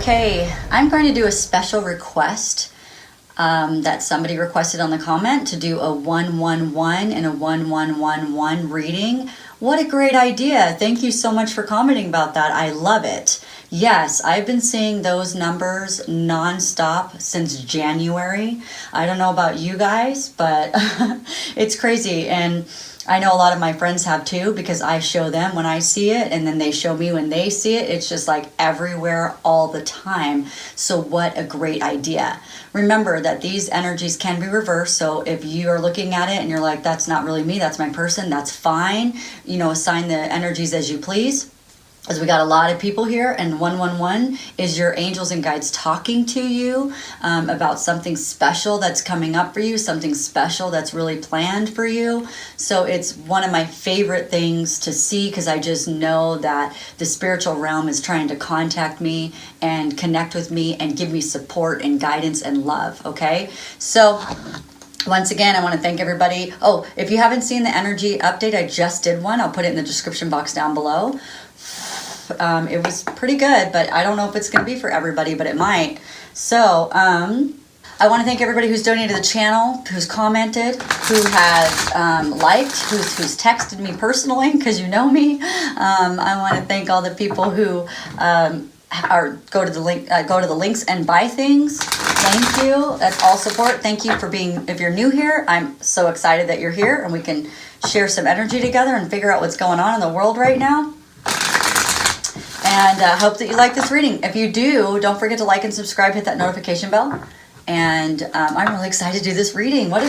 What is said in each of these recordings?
Okay, I'm going to do a special request that somebody requested on the comment to do a 111 and a 1111 reading. What a great idea. Thank you so much for commenting about that. I love it. Yes, I've been seeing those numbers nonstop since January. I don't know about you guys, but it's crazy. And I know a lot of my friends have too, because I show them when I see it and then they show me when they see it. It's just like everywhere all the time. So what a great idea. Remember that these energies can be reversed. So if you are looking at it and you're like, that's not really me, that's my person, that's fine. You know, assign the energies as you please. As we got a lot of people here, and 111 is your angels and guides talking to you about something special that's coming up for you, something special that's really planned for you. So it's one of my favorite things to see, because I just know that the spiritual realm is trying to contact me and connect with me and give me support and guidance and love, okay? So once again, I want to thank everybody. Oh, if you haven't seen the energy update, I just did one. I'll put it in the description box down below. It was pretty good, but I don't know if it's going to be for everybody, but it might. So I want to thank everybody who's donated to the channel, who's commented, who has liked, who's texted me personally, because you know me. I want to thank all the people who go to the links and buy things. Thank you. That's all support. Thank you for being. If you're new here, I'm so excited that you're here and we can share some energy together and figure out what's going on in the world right now. And hope that you like this reading. If you do, don't forget to like and subscribe, hit that notification bell. And I'm really excited to do this reading. What a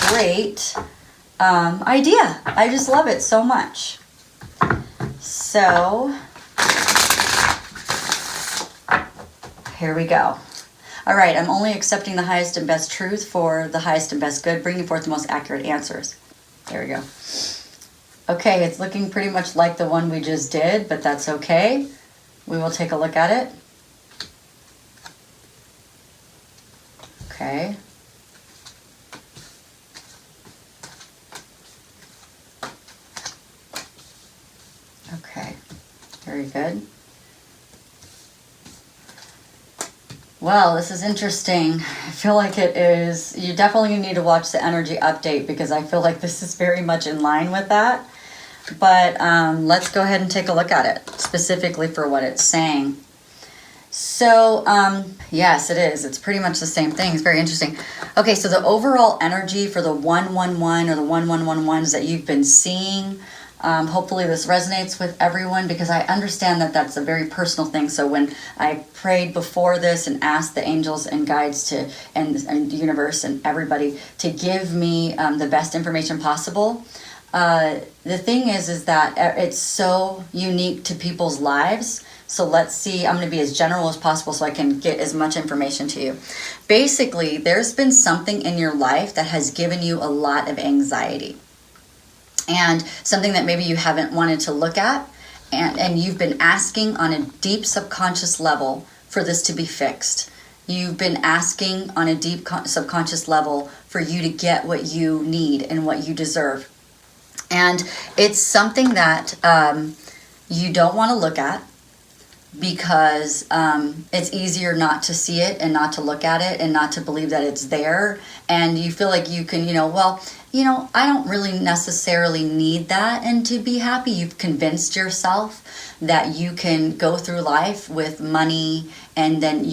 great idea. I just love it so much. So, here we go. All right, I'm only accepting the highest and best truth for the highest and best good, bringing forth the most accurate answers. There we go. Okay, it's looking pretty much like the one we just did, but that's okay. We will take a look at it. Okay. Okay, very good. Well, this is interesting. I feel like it is. You definitely need to watch the energy update, because I feel like this is very much in line with that. But let's go ahead and take a look at it, specifically for what it's saying. So, yes, it is. It's pretty much the same thing. It's very interesting. Okay, so the overall energy for the 111 or the 1111s that you've been seeing, hopefully this resonates with everyone, because I understand that that's a very personal thing. So when I prayed before this and asked the angels and guides to and the universe and everybody to give me the best information possible, the thing is that it's so unique to people's lives. So let's see, I'm going to be as general as possible so I can get as much information to you. Basically, there's been something in your life that has given you a lot of anxiety. And something that maybe you haven't wanted to look at, and you've been asking on a deep subconscious level for this to be fixed. You've been asking on a deep subconscious level for you to get what you need and what you deserve. And it's something that you don't want to look at, because it's easier not to see it and not to look at it and not to believe that it's there. And you feel like you can, I don't really necessarily need that. And to be happy, you've convinced yourself that you can go through life with money, and then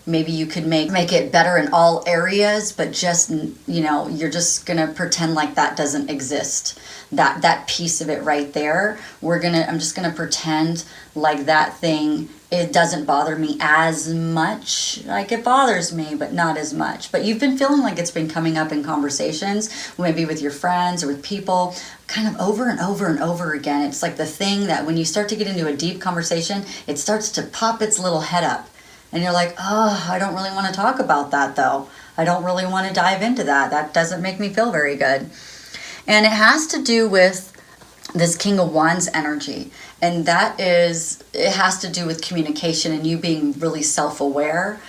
maybe you could make it better in all areas, but just, you're just going to pretend like that doesn't exist. That piece of it right there, I'm just going to pretend like that thing, it doesn't bother me as much. Like, it bothers me, but not as much. But you've been feeling like it's been coming up in conversations, maybe with your friends or with people, kind of over and over and over again. It's like the thing that when you start to get into a deep conversation, it starts to pop its little head up. And you're like, oh, I don't really want to talk about that, though. I don't really want to dive into that. That doesn't make me feel very good. And it has to do with this King of Wands energy. And it has to do with communication and you being really self-aware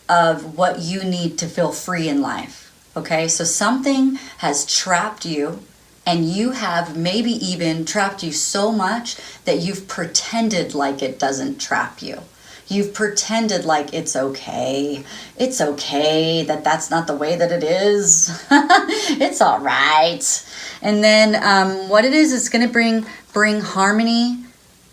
of what you need to feel free in life. Okay, so something has trapped you, and you have maybe even trapped you so much that you've pretended like it doesn't trap you. You've pretended like it's okay. It's okay that that's not the way that it is. It's all right. And then what it is, it's going to bring harmony.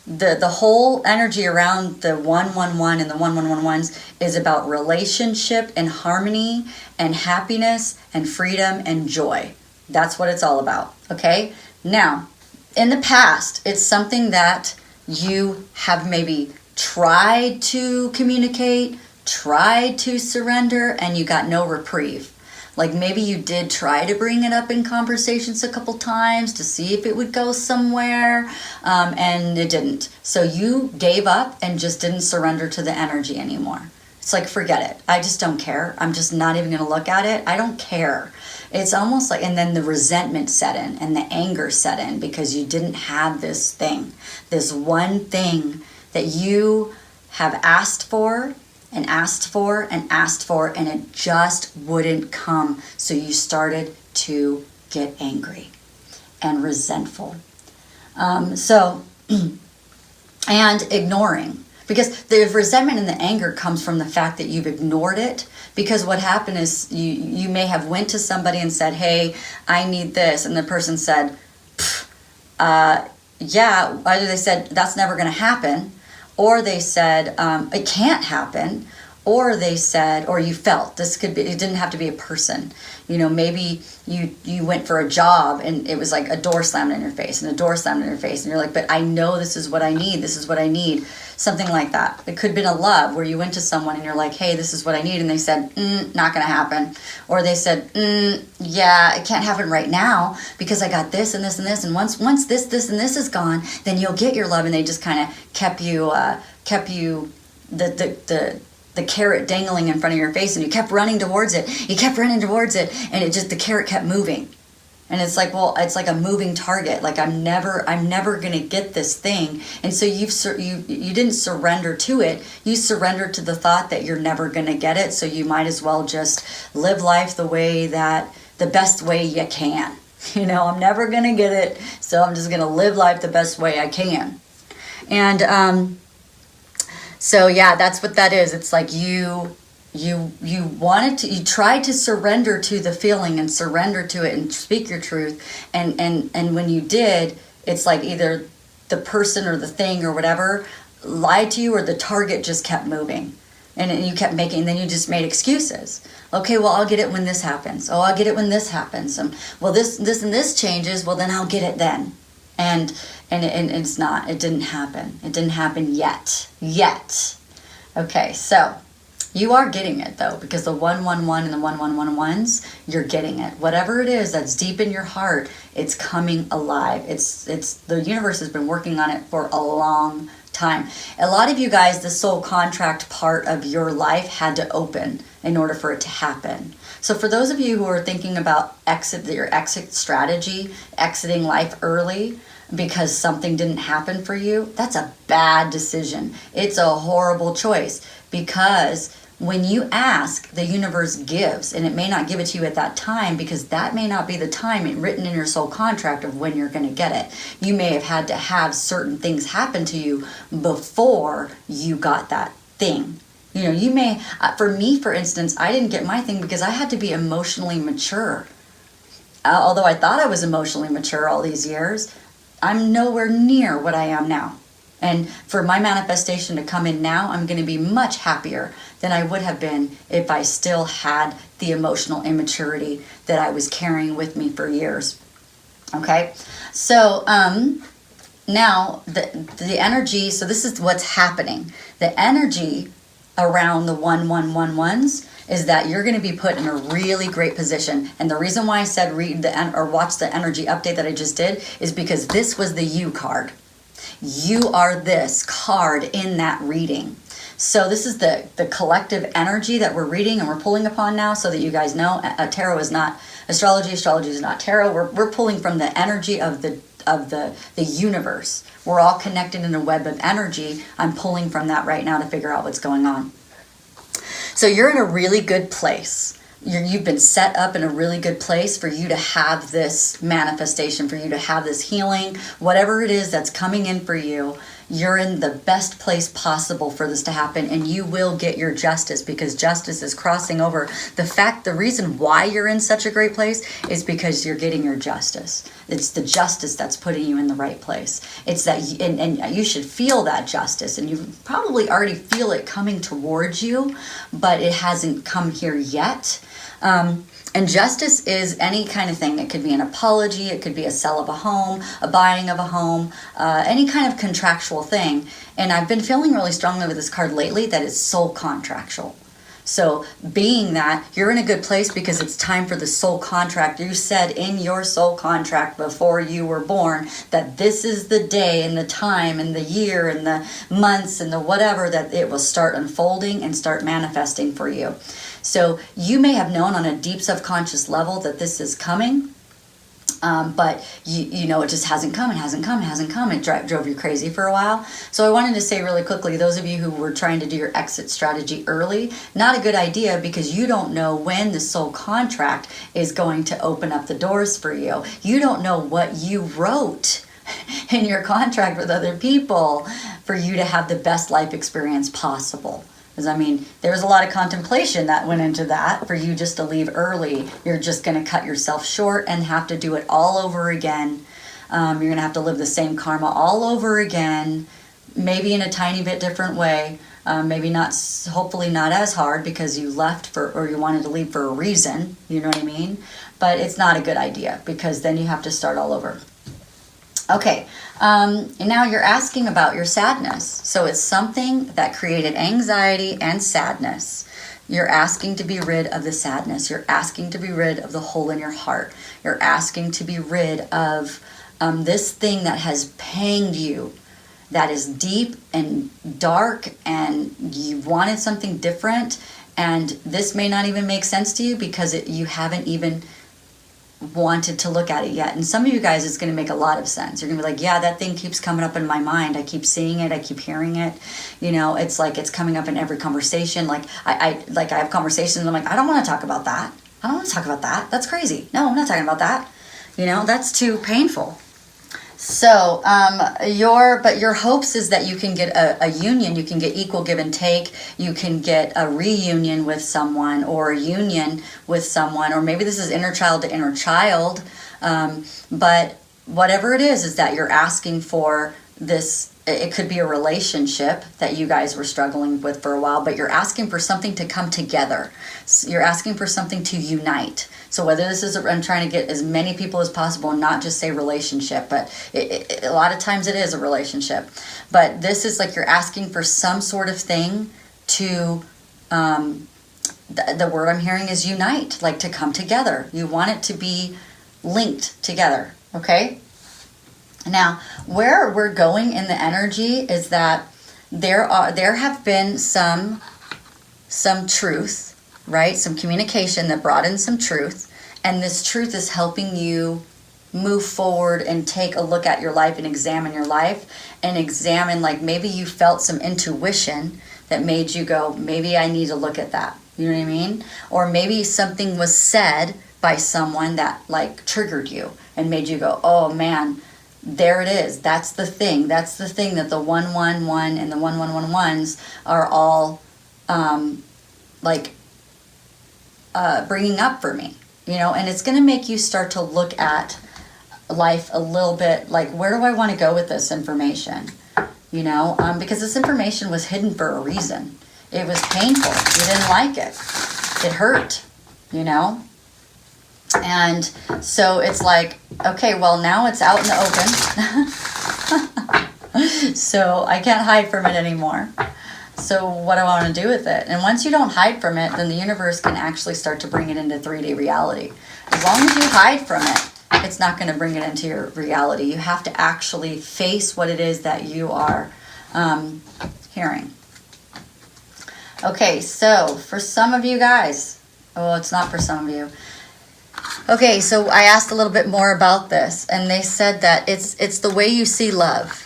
The whole energy around the 111 and the 1111s is about relationship and harmony and happiness and freedom and joy. That's what it's all about. Okay? Now, in the past, it's something that you have maybe tried to communicate, tried to surrender, and you got no reprieve. Like maybe you did try to bring it up in conversations a couple times to see if it would go somewhere, and it didn't. So you gave up and just didn't surrender to the energy anymore. It's like, forget it. I just don't care. I'm just not even going to look at it. I don't care. It's almost like, and then the resentment set in and the anger set in because you didn't have this thing, this one thing that you have asked for and asked for and asked for, and it just wouldn't come. So you started to get angry and resentful. And ignoring. Because the resentment and the anger comes from the fact that you've ignored it. Because what happened is you may have went to somebody and said, hey, I need this. And the person said, yeah. Either they said, that's never going to happen. Or they said, it can't happen. Or they said, or you felt, this could be, it didn't have to be a person. You know, maybe you went for a job and it was like a door slammed in your face and a door slammed in your face. And you're like, but I know this is what I need. This is what I need. Something like that. It could have been a love where you went to someone and you're like, hey, this is what I need. And they said, not going to happen. Or they said, yeah, it can't happen right now because I got this and this and this. And once this and this is gone, then you'll get your love. And they just kind of kept you the carrot dangling in front of your face, and you kept running towards it. You kept running towards it, and the carrot kept moving. And it's like, well, it's like a moving target. Like I'm never gonna get this thing. And so you didn't surrender to it. You surrendered to the thought that you're never gonna get it. So you might as well just live life the best way you can. You know, I'm never gonna get it, so I'm just gonna live life the best way I can. And so yeah, that's what that is. It's like you tried to surrender to the feeling and surrender to it and speak your truth. And when you did, it's like either the person or the thing or whatever lied to you, or the target just kept moving. And you kept and then you just made excuses. Okay, well, I'll get it when this happens. Oh, I'll get it when this happens. Well, this and this changes. Well, then I'll get it then. And it's not. It didn't happen. It didn't happen yet. Okay, so you are getting it though, because the 111 and the 1111s, you're getting it. Whatever it is that's deep in your heart, it's coming alive. It's the universe has been working on it for a long time. A lot of you guys, the soul contract part of your life had to open in order for it to happen. So for those of you who are thinking about your exit strategy, exiting life early because something didn't happen for you, that's a bad decision. It's a horrible choice, because when you ask, the universe gives, and it may not give it to you at that time, because that may not be the time written in your soul contract of when you're going to get it. You may have had to have certain things happen to you before you got that thing. You know, you may, for me, for instance, I didn't get my thing because I had to be emotionally mature. Although I thought I was emotionally mature all these years, I'm nowhere near what I am now. And for my manifestation to come in now, I'm going to be much happier than I would have been if I still had the emotional immaturity that I was carrying with me for years. Okay? So, now the energy, so this is what's happening. The energy around the 1111s is that you're going to be put in a really great position. And the reason why I said watch the energy update that I just did is because this was the you card. You are this card in that reading. So this is the collective energy that we're reading and we're pulling upon now, so that you guys know tarot is not astrology. Astrology is not tarot. We're pulling from the energy of the universe. We're all connected in a web of energy. I'm pulling from that right now to figure out what's going on. So you're in a really good place. You've been set up in a really good place for you to have this manifestation, for you to have this healing, whatever it is that's coming in for you. you're in the best place possible for this to happen, and you will get your justice, because justice is crossing over. The reason why you're in such a great place is because you're getting your justice. It's the justice that's putting you in the right place. It's that, and you should feel that justice, and you probably already feel it coming towards you, but it hasn't come here yet. And justice is any kind of thing. It could be an apology, it could be a sell of a home, a buying of a home, any kind of contractual thing. And I've been feeling really strongly with this card lately that it's soul contractual. So being that you're in a good place because it's time for the soul contract. You said in your soul contract before you were born that this is the day and the time and the year and the months and the whatever that it will start unfolding and start manifesting for you. So you may have known on a deep subconscious level that this is coming, but you know it just hasn't come. It drove you crazy for a while. So I wanted to say really quickly, those of you who were trying to do your exit strategy early, not a good idea, because you don't know when the soul contract is going to open up the doors for you. You don't know what you wrote in your contract with other people for you to have the best life experience possible. Because, I mean, there's a lot of contemplation that went into that for you just to leave early. You're just going to cut yourself short and have to do it all over again. You're going to have to live the same karma all over again, maybe in a tiny bit different way. Maybe not, hopefully not as hard because you left or you wanted to leave for a reason. You know what I mean? But it's not a good idea because then you have to start all over. Okay, and now you're asking about your sadness. So it's something that created anxiety and sadness. You're asking to be rid of the sadness. You're asking to be rid of the hole in your heart. You're asking to be rid of this thing that has panged you, that is deep and dark, and you wanted something different, and this may not even make sense to you because you haven't even wanted to look at it yet. And some of you guys, it's going to make a lot of sense. You're going to be like, yeah, that thing keeps coming up in my mind. I keep seeing it. I keep hearing it. You know, it's like it's coming up in every conversation. Like I have conversations and I'm like, I don't want to talk about that. I don't want to talk about that. That's crazy. No, I'm not talking about that. You know, that's too painful. So your hopes is that you can get a union, you can get equal give and take, you can get a reunion with someone or a union with someone, or maybe this is inner child to inner child, but whatever it is that you're asking for this. It could be a relationship that you guys were struggling with for a while, but you're asking for something to come together. You're asking for something to unite. So whether this is, I'm trying to get as many people as possible and not just say relationship, but a lot of times it is a relationship. But this is like you're asking for some sort of thing to, the word I'm hearing is unite, like to come together. You want it to be linked together, okay? Now, where we're going in the energy is that there have been some truth, right? Some communication that brought in some truth, and this truth is helping you move forward and take a look at your life and examine your life and examine, like maybe you felt some intuition that made you go, maybe I need to look at that. You know what I mean? Or maybe something was said by someone that like triggered you and made you go, oh man, there it is. That's the thing. That's the thing that the 111 and the 1111s are all bringing up for me, you know, and it's going to make you start to look at life a little bit like, where do I want to go with this information? You know, because this information was hidden for a reason. It was painful. You didn't like it. It hurt, you know? And so it's like, okay, well, now it's out in the open. So I can't hide from it anymore. So what do I want to do with it? And once you don't hide from it, then the universe can actually start to bring it into 3D reality. As long as you hide from it, it's not going to bring it into your reality. You have to actually face what it is that you are hearing. Okay, so for some of you guys, well, it's not for some of you. Okay, so I asked a little bit more about this, and they said that it's the way you see love.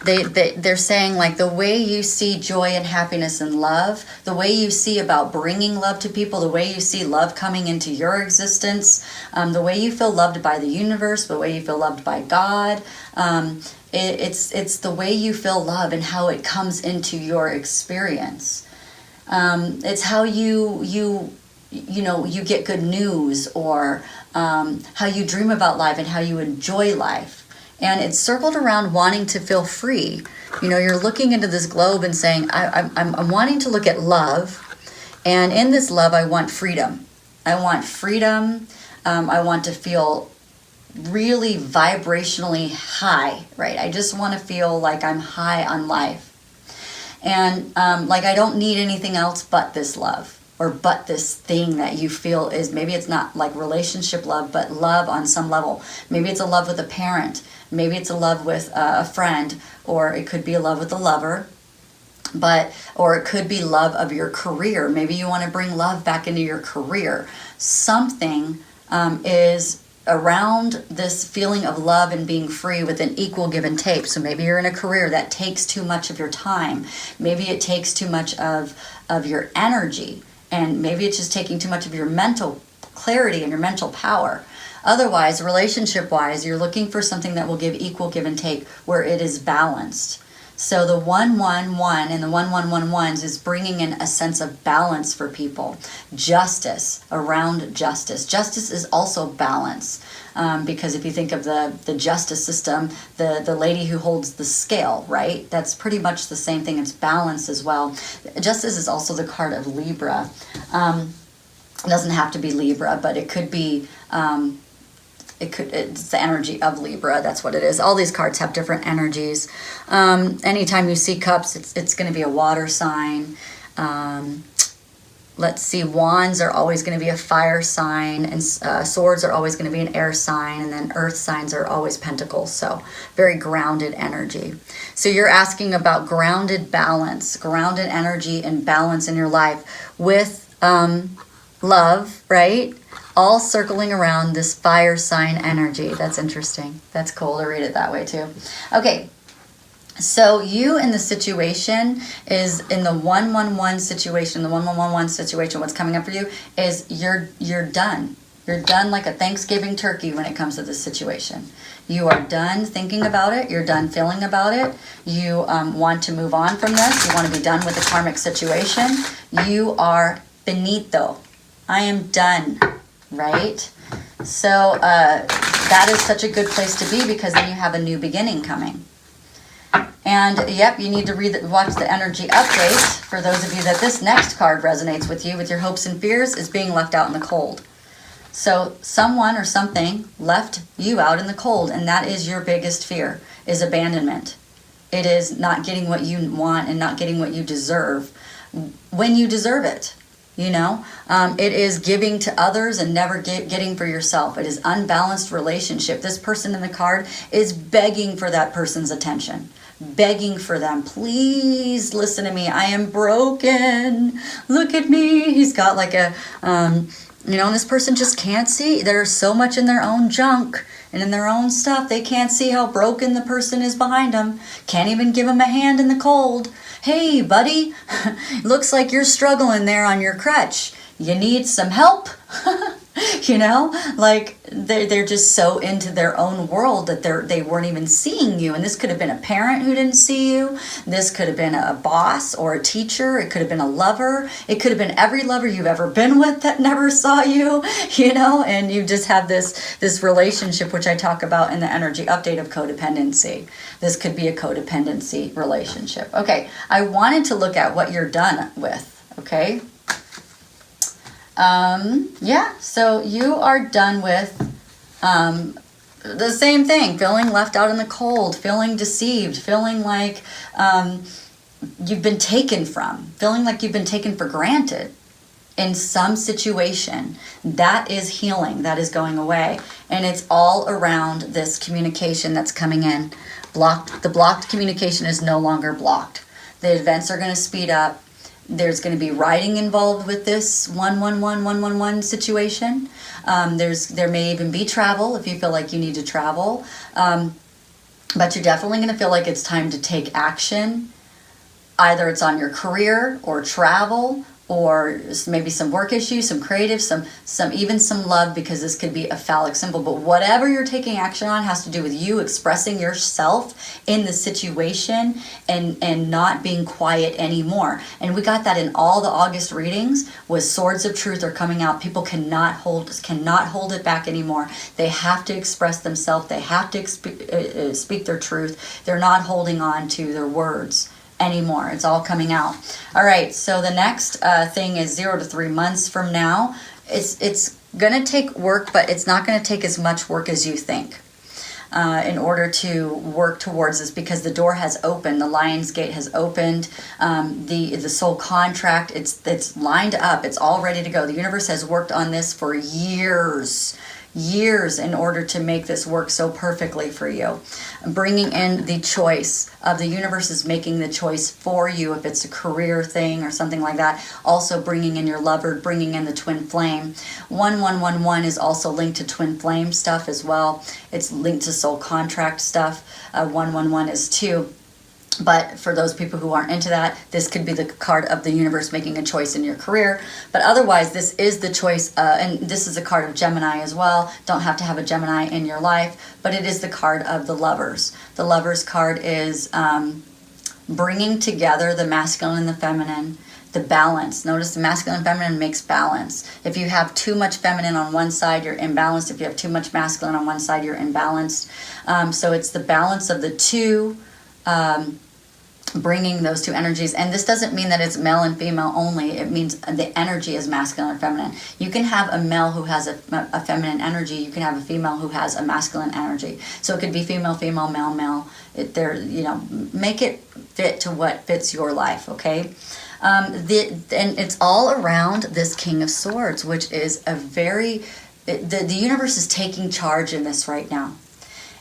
they're saying like the way you see joy and happiness and love, the way you see about bringing love to people, the way you see love coming into your existence, the way you feel loved by the universe, the way you feel loved by God, it's the way you feel love and how it comes into your experience. It's how you get good news, or how you dream about life and how you enjoy life. And it's circled around wanting to feel free. You're looking into this globe and saying, I'm wanting to look at love. And in this love, I want freedom. I want freedom. I want to feel really vibrationally high, right? I just want to feel like I'm high on life. And like I don't need anything else but this love, or but this thing that you feel is, maybe it's not like relationship love, but love on some level. Maybe it's a love with a parent. Maybe it's a love with a friend, or it could be a love with a lover, or it could be love of your career. Maybe you want to bring love back into your career. Something is around this feeling of love and being free with an equal give and take. So maybe you're in a career that takes too much of your time. Maybe it takes too much of your energy. And maybe it's just taking too much of your mental clarity and your mental power. Otherwise, relationship-wise, you're looking for something that will give equal give and take, where it is balanced. So the 1-1-1 and the 1-1-1-1s is bringing in a sense of balance for people. Justice, around justice. Justice is also balance. Because if you think of the justice system, the lady who holds the scale, right? That's pretty much the same thing. It's balance as well. Justice is also the card of Libra. It doesn't have to be Libra, but it could be... it's the energy of Libra. That's what it is. All these cards have different energies. Anytime you see cups, it's going to be a water sign. Let's see, wands are always going to be a fire sign, and swords are always going to be an air sign, and then earth signs are always pentacles. So very grounded energy. So you're asking about grounded balance, grounded energy and balance in your life with love, right? All circling around this fire sign energy. That's interesting. That's cool to read it that way too. Okay, so you in the situation is in the 1-1-1 situation, the 1-1-1-1 situation, what's coming up for you is you're done. You're done like a Thanksgiving turkey when it comes to this situation. You are done thinking about it. You're done feeling about it. You want to move on from this. You want to be done with the karmic situation. You are finito. I am done. Right? So that is such a good place to be, because then you have a new beginning coming. And yep, you need to watch the energy update. For those of you that this next card resonates with you, with your hopes and fears, is being left out in the cold. So someone or something left you out in the cold, and that is your biggest fear, is abandonment. It is not getting what you want and not getting what you deserve when you deserve it. It is giving to others and never getting for yourself. It is unbalanced relationship. This person in the card is begging for that person's attention, begging for them. Please listen to me. I am broken. Look at me. He's got like a, and this person just can't see. There's so much in their own junk and in their own stuff. They can't see how broken the person is behind them. Can't even give them a hand in the cold. Hey, buddy, looks like you're struggling there on your crutch. You need some help? Like they're just so into their own world that they weren't even seeing you. And this could have been a parent who didn't see you. This could have been a boss or a teacher. It could have been a lover. It could have been every lover you've ever been with that never saw you, and you just have this relationship, which I talk about in the energy update of codependency. This could be a codependency relationship. Okay, I wanted to look at what you're done with, okay? So you are done with the same thing, feeling left out in the cold, feeling deceived, feeling like you've been taken from, feeling like you've been taken for granted in some situation. That is healing. That is going away. And it's all around this communication that's coming in. The blocked communication is no longer blocked. The events are going to speed up. There's going to be writing involved with this 1-1-1-1-1-1 situation. There may even be travel if you feel like you need to travel. But you're definitely going to feel like it's time to take action. Either it's on your career or travel, or maybe some work issues, some creative, even some love, because this could be a phallic symbol. But whatever you're taking action on has to do with you expressing yourself in the situation and not being quiet anymore. And we got that in all the August readings, was swords of truth are coming out. People cannot hold it back anymore. They have to express themselves. They have to speak their truth. They're not holding on to their words anymore. It's all coming out. All right, so the next thing is 0 to 3 months from now. It's gonna take work, but it's not gonna take as much work as you think in order to work towards this, because the door has opened, the Lion's Gate has opened, the soul contract, it's lined up, it's all ready to go. The universe has worked on this for years in order to make this work so perfectly for you. Bringing in the choice of the universe is making the choice for you if it's a career thing or something like that. Also bringing in your lover, bringing in the twin flame. 1111 is also linked to twin flame stuff as well. It's linked to soul contract stuff. 111 is too. But for those people who aren't into that, this could be the card of the universe making a choice in your career. But otherwise, this is the choice, and this is a card of Gemini as well. Don't have to have a Gemini in your life, but it is the card of the lovers. The lovers card is bringing together the masculine and the feminine, the balance. Notice the masculine and feminine makes balance. If you have too much feminine on one side, you're imbalanced. If you have too much masculine on one side, you're imbalanced. So it's the balance of the two, bringing those two energies. And this doesn't mean that it's male and female only. It means the energy is masculine and feminine. You can have a male who has a feminine energy. You can have a female who has a masculine energy. So it could be female, female, male, male. Make it fit to what fits your life, okay? And it's all around this King of Swords, which is the universe is taking charge in this right now,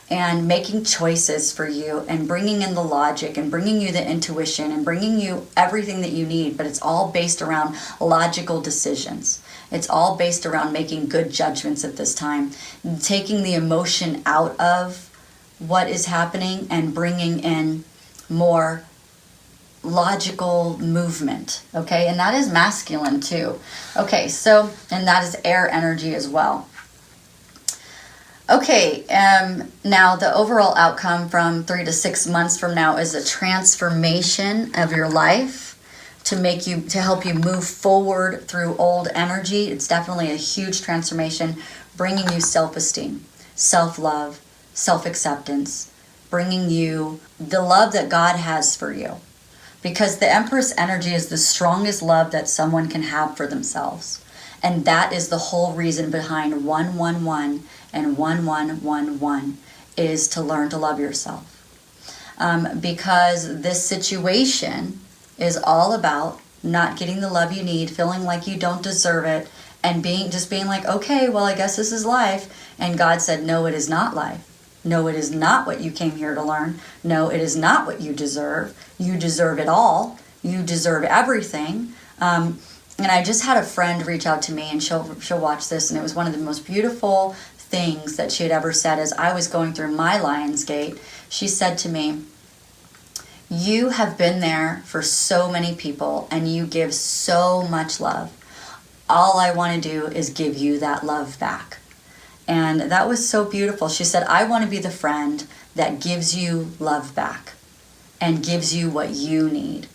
and making choices for you, and bringing in the logic, and bringing you the intuition, and bringing you everything that you need. But it's all based around logical decisions. It's all based around making good judgments at this time, taking the emotion out of what is happening and bringing in more logical movement, okay? And that is masculine too. Okay, so, and that is air energy as well. Okay, now the overall outcome from 3 to 6 months from now is a transformation of your life to help you move forward through old energy. It's definitely a huge transformation, bringing you self-esteem, self-love, self-acceptance, bringing you the love that God has for you. Because the Empress energy is the strongest love that someone can have for themselves. And that is the whole reason behind 111 and 1111 is to learn to love yourself. Because this situation is all about not getting the love you need, feeling like you don't deserve it, and being like, okay, well, I guess this is life. And God said, no, it is not life. No, it is not what you came here to learn. No, it is not what you deserve. You deserve it all. You deserve everything. And I just had a friend reach out to me, and she'll watch this, and it was one of the most beautiful things that she had ever said as I was going through my Lion's Gate. She said to me, you have been there for so many people, and you give so much love. All I want to do is give you that love back. And that was so beautiful. She said, I want to be the friend that gives you love back and gives you what you need.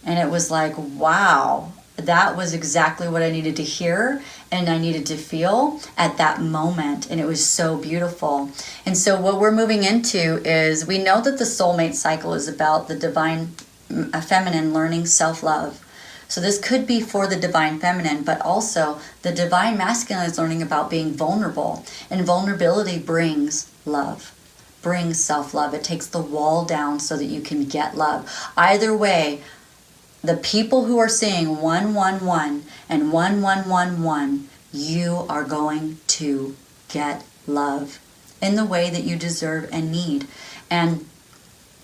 And it was like, wow, that was exactly what I needed to hear and I needed to feel at that moment. And it was so beautiful. And so what we're moving into is, we know that the soulmate cycle is about the divine feminine learning self-love. So this could be for the divine feminine, but also the divine masculine is learning about being vulnerable. And vulnerability brings love, brings self-love. It takes the wall down so that you can get love. Either way, the people who are seeing 111 and 1111, you are going to get love in the way that you deserve and need. And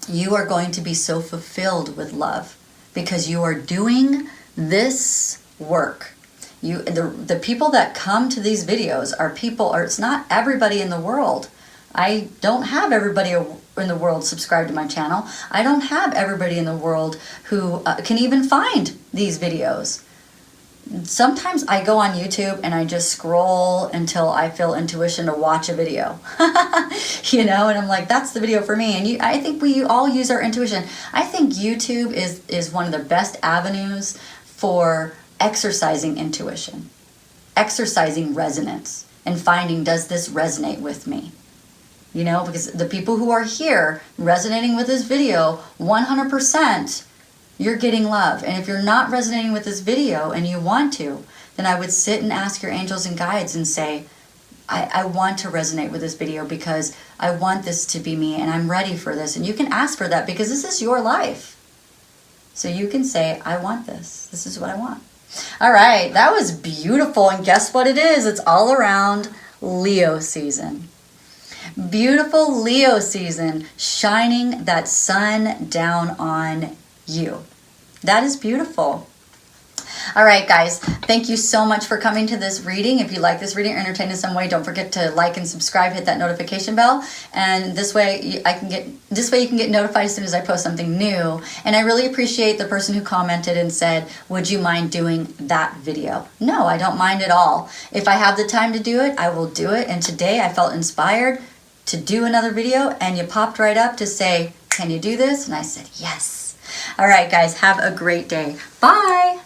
you are going to be so fulfilled with love because you are doing this work. The people that come to these videos are people, or it's not everybody in the world I don't have everybody in the world subscribe to my channel. I don't have everybody in the world who can even find these videos. Sometimes I go on YouTube and I just scroll until I feel intuition to watch a video, you know, and I'm like, that's the video for me. And I think we all use our intuition. I think YouTube is one of the best avenues for exercising intuition, exercising resonance, and finding, does this resonate with me? You know, because the people who are here resonating with this video, 100%, you're getting love. And if you're not resonating with this video and you want to, then I would sit and ask your angels and guides and say, I want to resonate with this video because I want this to be me and I'm ready for this. And you can ask for that because this is your life. So you can say, I want this. This is what I want. All right, that was beautiful. And guess what it is? It's all around Leo season. Beautiful Leo season, shining that sun down on you. That is beautiful. All right, guys, thank you so much for coming to this reading. If you like this reading or entertained in some way, don't forget to like and subscribe, hit that notification bell, and this way you can get notified as soon as I post something new. And I really appreciate the person who commented and said, would you mind doing that video? No, I don't mind at all. If I have the time to do it, I will do it. And today I felt inspired to do another video, and you popped right up to say, can you do this? And I said, yes. All right, guys, have a great day. Bye.